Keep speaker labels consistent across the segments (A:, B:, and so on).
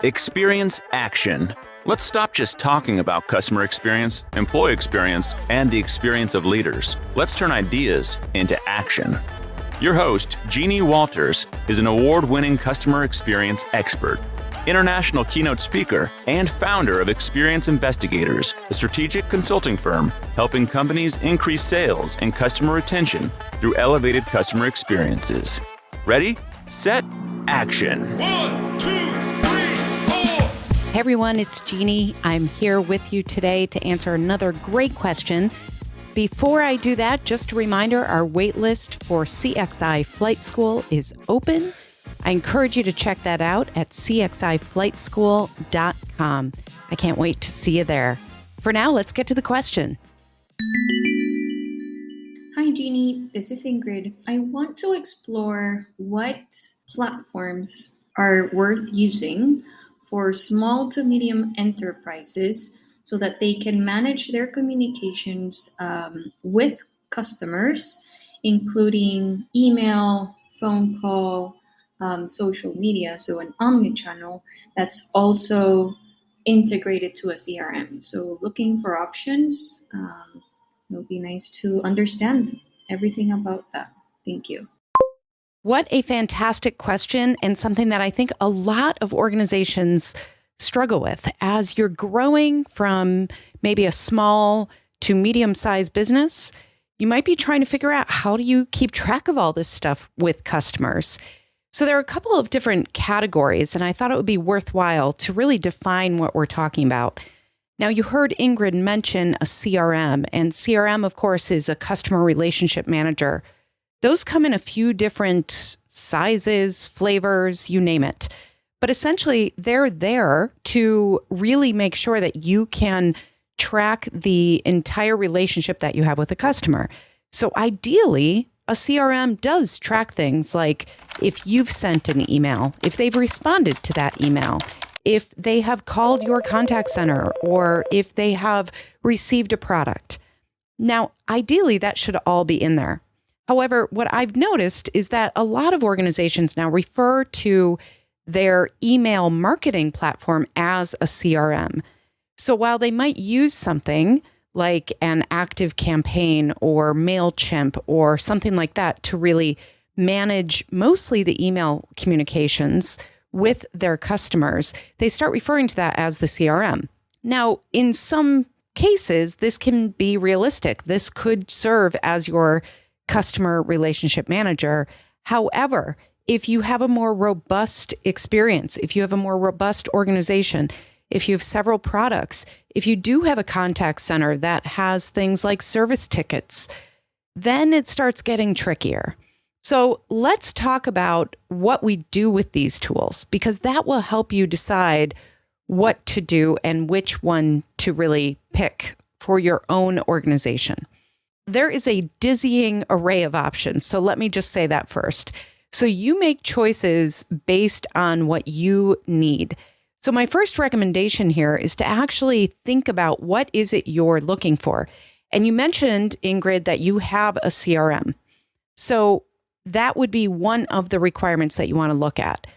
A: Experience action. Let's stop just talking about customer experience, employee experience, and the experience of leaders. Let's turn ideas into action. Your host, Jeannie Walters, is an award-winning customer experience expert, international keynote speaker, and founder of Experience Investigators, a strategic consulting firm helping companies increase sales and customer retention through elevated customer experiences. Ready, set, action.
B: 1, 2, 3, 4.
C: Hey everyone, it's Jeannie. I'm here with you today to answer another great question. Before I do that, just a reminder, our waitlist for CXI Flight School is open. I encourage you to check that out at cxiflightschool.com. I can't wait to see you there. For now, let's get to the question.
D: Hi, Jeannie. This is Ingrid. I want to explore what platforms are worth using for small to medium enterprises so that they can manage their communications with customers, including email, phone call, social media, so an omni-channel that's also integrated to a CRM. So looking for options, it would be nice to understand everything about that. Thank you.
C: What a fantastic question, and something that I think a lot of organizations struggle with. As you're growing from maybe a small to medium-sized business, you might be trying to figure out, how do you keep track of all this stuff with customers? So there are a couple of different categories, and I thought it would be worthwhile to really define what we're talking about. Now, you heard Ingrid mention a CRM, and CRM, of course, is a customer relationship manager. Those come in a few different sizes, flavors, you name it. But essentially, they're there to really make sure that you can track the entire relationship that you have with a customer. So ideally, a CRM does track things like if you've sent an email, if they've responded to that email, if they have called your contact center, or if they have received a product. Now, ideally, that should all be in there. However, what I've noticed is that a lot of organizations now refer to their email marketing platform as a CRM. So while they might use something like an Active Campaign or MailChimp or something like that to really manage mostly the email communications with their customers, they start referring to that as the CRM. Now, in some cases, this can be realistic. This could serve as your customer relationship manager. However, if you have a more robust experience, if you have a more robust organization, if you have several products, if you do have a contact center that has things like service tickets, then it starts getting trickier. So let's talk about what we do with these tools, because that will help you decide what to do and which one to really pick for your own organization. There is a dizzying array of options. So let me just say that first. So you make choices based on what you need. So my first recommendation here is to actually think about, what is it you're looking for? And you mentioned, Ingrid, that you have a CRM. So that would be one of the requirements that you want to look at.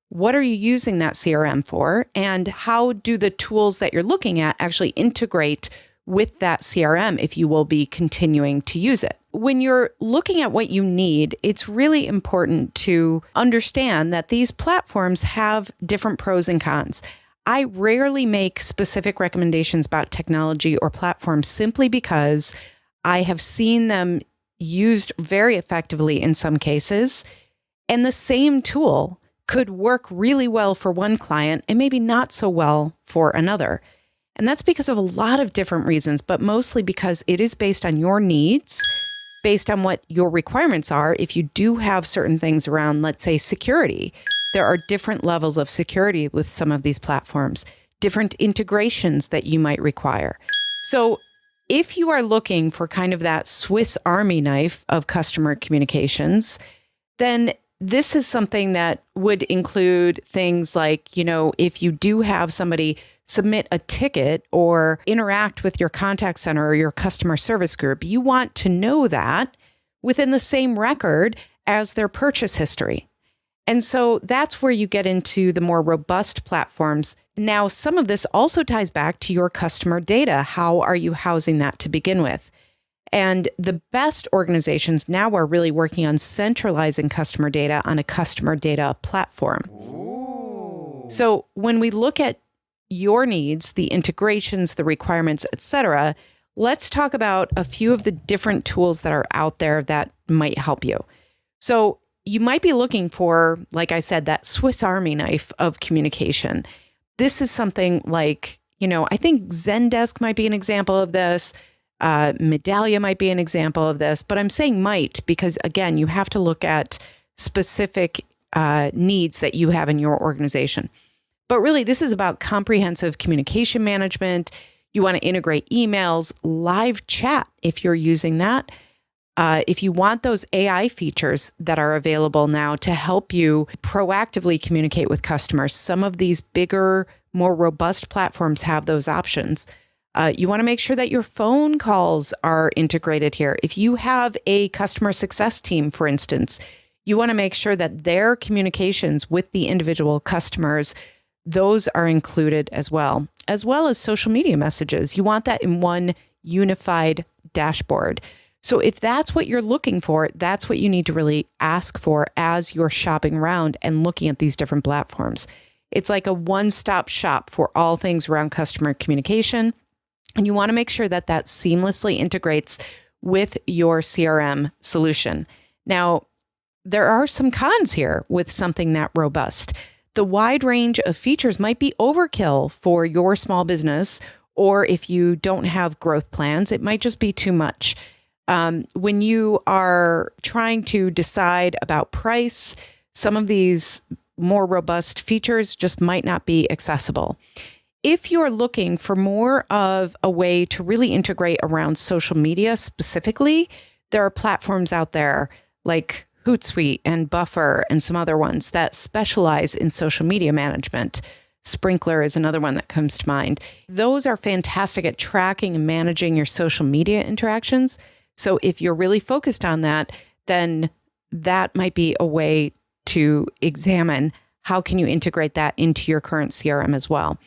C: What are you using that CRM for? And how do the tools that you're looking at actually integrate with that CRM if you will be continuing to use it? When you're looking at what you need, it's really important to understand that these platforms have different pros and cons. I rarely make specific recommendations about technology or platforms simply because I have seen them used very effectively in some cases, and the same tool could work really well for one client and maybe not so well for another. And that's because of a lot of different reasons, but mostly because it is based on your needs, based on what your requirements are. If you do have certain things around, let's say, security, there are different levels of security with some of these platforms, different integrations that you might require. So if you are looking for kind of that Swiss Army knife of customer communications, then this is something that would include things like, if you do have somebody submit a ticket or interact with your contact center or your customer service group, you want to know that within the same record as their purchase history. And so that's where you get into the more robust platforms. Now, some of this also ties back to your customer data. How are you housing that to begin with? And the best organizations now are really working on centralizing customer data on a customer data platform. Ooh. So when we look at your needs, the integrations, the requirements, et cetera, let's talk about a few of the different tools that are out there that might help you. So you might be looking for, like I said, that Swiss Army knife of communication. This is something like, I think Zendesk might be an example of this. Medallia might be an example of this, but I'm saying might because, again, you have to look at specific needs that you have in your organization. But really, this is about comprehensive communication management. You want to integrate emails, live chat if you're using that. If you want those AI features that are available now to help you proactively communicate with customers, some of these bigger, more robust platforms have those options. You want to make sure that your phone calls are integrated here. If you have a customer success team, for instance, you want to make sure that their communications with the individual customers, those are included as well as social media messages. You want that in one unified dashboard. So if that's what you're looking for, that's what you need to really ask for as you're shopping around and looking at these different platforms. It's like a one-stop shop for all things around customer communication. And you want to make sure that that seamlessly integrates with your CRM solution. Now, there are some cons here with something that robust. The wide range of features might be overkill for your small business, or if you don't have growth plans, it might just be too much. When you are trying to decide about price, some of these more robust features just might not be accessible. If you're looking for more of a way to really integrate around social media specifically, there are platforms out there like Hootsuite and Buffer and some other ones that specialize in social media management. Sprinkler is another one that comes to mind. Those are fantastic at tracking and managing your social media interactions. So if you're really focused on that, then that might be a way to examine how can you integrate that into your current CRM as well.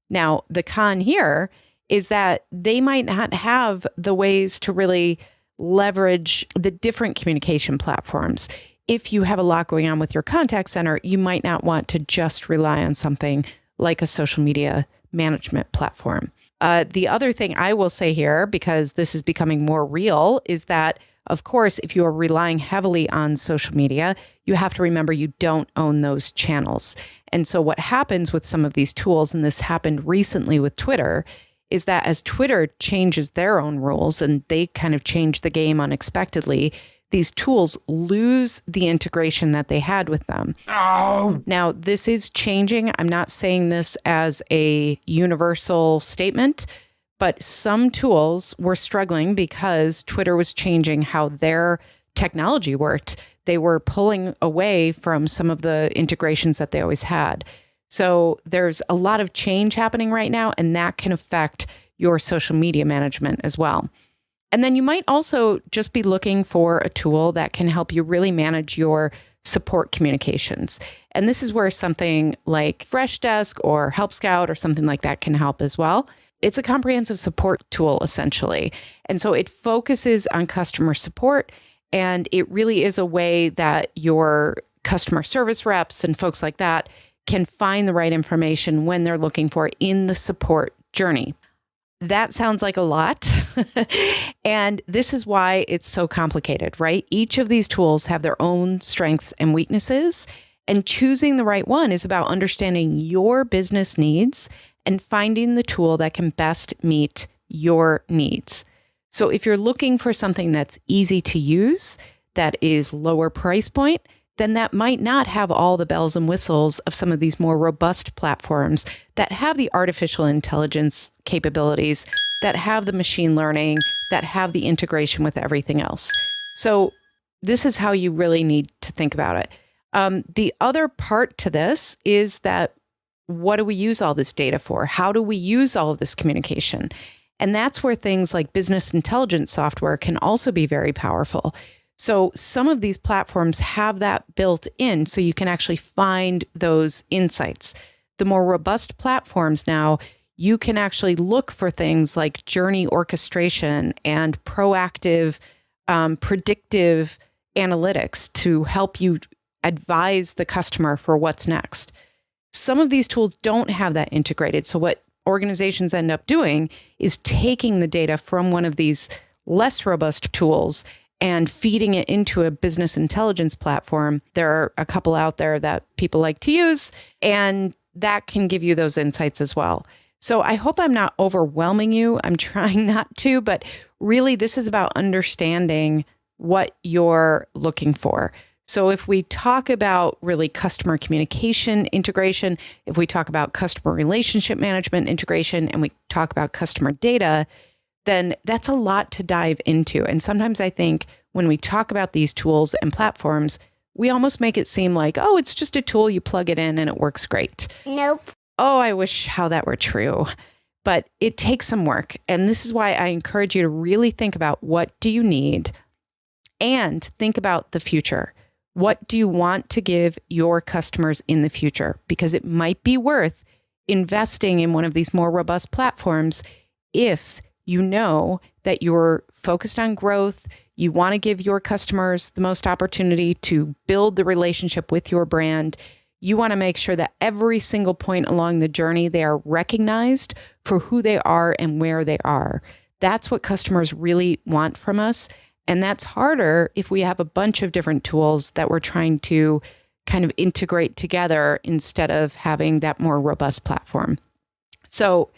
C: Now, the con here is that they might not have the ways to really leverage the different communication platforms. If you have a lot going on with your contact center, you might not want to just rely on something like a social media management platform. The other thing I will say here, because this is becoming more real, is that, of course, if you are relying heavily on social media, you have to remember you don't own those channels. And so what happens with some of these tools, and this happened recently with Twitter, is that as Twitter changes their own rules and they kind of change the game unexpectedly, these tools lose the integration that they had with them. Oh. Now, this is changing. I'm not saying this as a universal statement, but some tools were struggling because Twitter was changing how their technology worked. They were pulling away from some of the integrations that they always had. So there's a lot of change happening right now, and that can affect your social media management as well. And then you might also just be looking for a tool that can help you really manage your support communications. And this is where something like Freshdesk or Help Scout or something like that can help as well. It's a comprehensive support tool, essentially. And so it focuses on customer support, and it really is a way that your customer service reps and folks like that can find the right information when they're looking for it in the support journey. That sounds like a lot. And this is why it's so complicated, right? Each of these tools have their own strengths and weaknesses. And choosing the right one is about understanding your business needs and finding the tool that can best meet your needs. So if you're looking for something that's easy to use, that is lower price point, then that might not have all the bells and whistles of some of these more robust platforms that have the artificial intelligence capabilities, that have the machine learning, that have the integration with everything else. So this is how you really need to think about it. The other part to this is that what do we use all this data for? How do we use all of this communication? And that's where things like business intelligence software can also be very powerful. So some of these platforms have that built in so you can actually find those insights. The more robust platforms now, you can actually look for things like journey orchestration and proactive, predictive analytics to help you advise the customer for what's next. Some of these tools don't have that integrated. So what organizations end up doing is taking the data from one of these less robust tools and feeding it into a business intelligence platform. There are a couple out there that people like to use, and that can give you those insights as well. So I hope I'm not overwhelming you. I'm trying not to, but really this is about understanding what you're looking for. So if we talk about really customer communication integration, if we talk about customer relationship management integration, and we talk about customer data, then that's a lot to dive into. And sometimes I think when we talk about these tools and platforms, we almost make it seem like, oh, it's just a tool, you plug it in and it works great.
B: Nope.
C: Oh, I wish how that were true. But it takes some work. And this is why I encourage you to really think about what do you need and think about the future. What do you want to give your customers in the future? Because it might be worth investing in one of these more robust platforms if you know that you're focused on growth, you want to give your customers the most opportunity to build the relationship with your brand. You want to make sure that every single point along the journey, they are recognized for who they are and where they are. That's what customers really want from us. And that's harder if we have a bunch of different tools that we're trying to kind of integrate together instead of having that more robust platform. So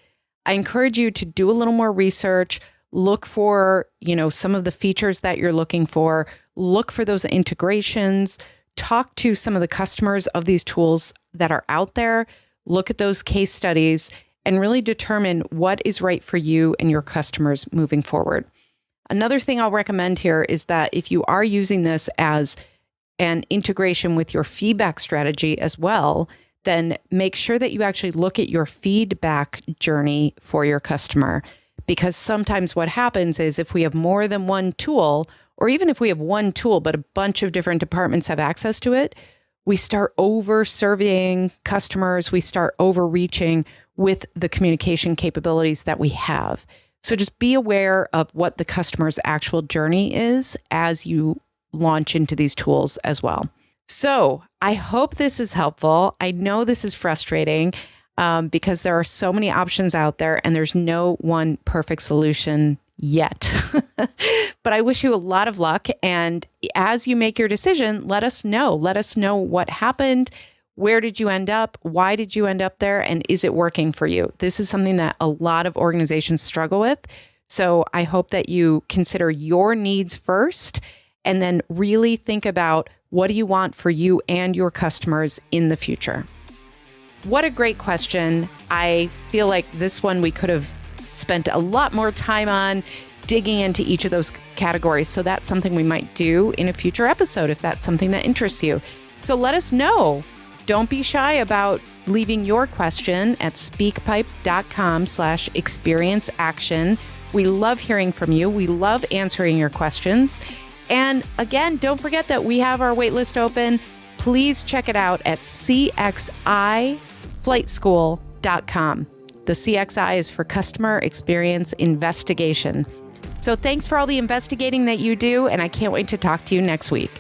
C: I encourage you to do a little more research, look for, some of the features that you're looking for, look for those integrations, talk to some of the customers of these tools that are out there, look at those case studies, and really determine what is right for you and your customers moving forward. Another thing I'll recommend here is that if you are using this as an integration with your feedback strategy as well, then make sure that you actually look at your feedback journey for your customer. Because sometimes what happens is if we have more than one tool, or even if we have one tool, but a bunch of different departments have access to it, we start over-serving customers, we start overreaching with the communication capabilities that we have. So just be aware of what the customer's actual journey is as you launch into these tools as well. So I hope this is helpful. I know this is frustrating because there are so many options out there and there's no one perfect solution yet. But I wish you a lot of luck. And as you make your decision, let us know. Let us know what happened. Where did you end up? Why did you end up there? And is it working for you? This is something that a lot of organizations struggle with. So I hope that you consider your needs first and then really think about what do you want for you and your customers in the future. What a great question. I feel like this one we could have spent a lot more time on digging into each of those categories. So that's something we might do in a future episode if that's something that interests you. So let us know. Don't be shy about leaving your question at speakpipe.com/experienceaction. We love hearing from you. We love answering your questions. And again, don't forget that we have our waitlist open. Please check it out at cxiflightschool.com. The CXI is for Customer Experience Investigation. So thanks for all the investigating that you do, and I can't wait to talk to you next week.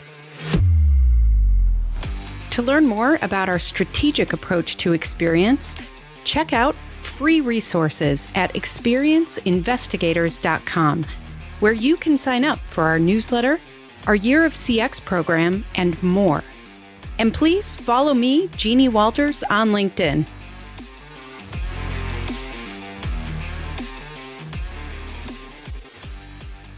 C: To learn more about our strategic approach to experience, check out free resources at experienceinvestigators.com, where you can sign up for our newsletter, our Year of CX program, and more. And please follow me, Jeannie Walters, on LinkedIn.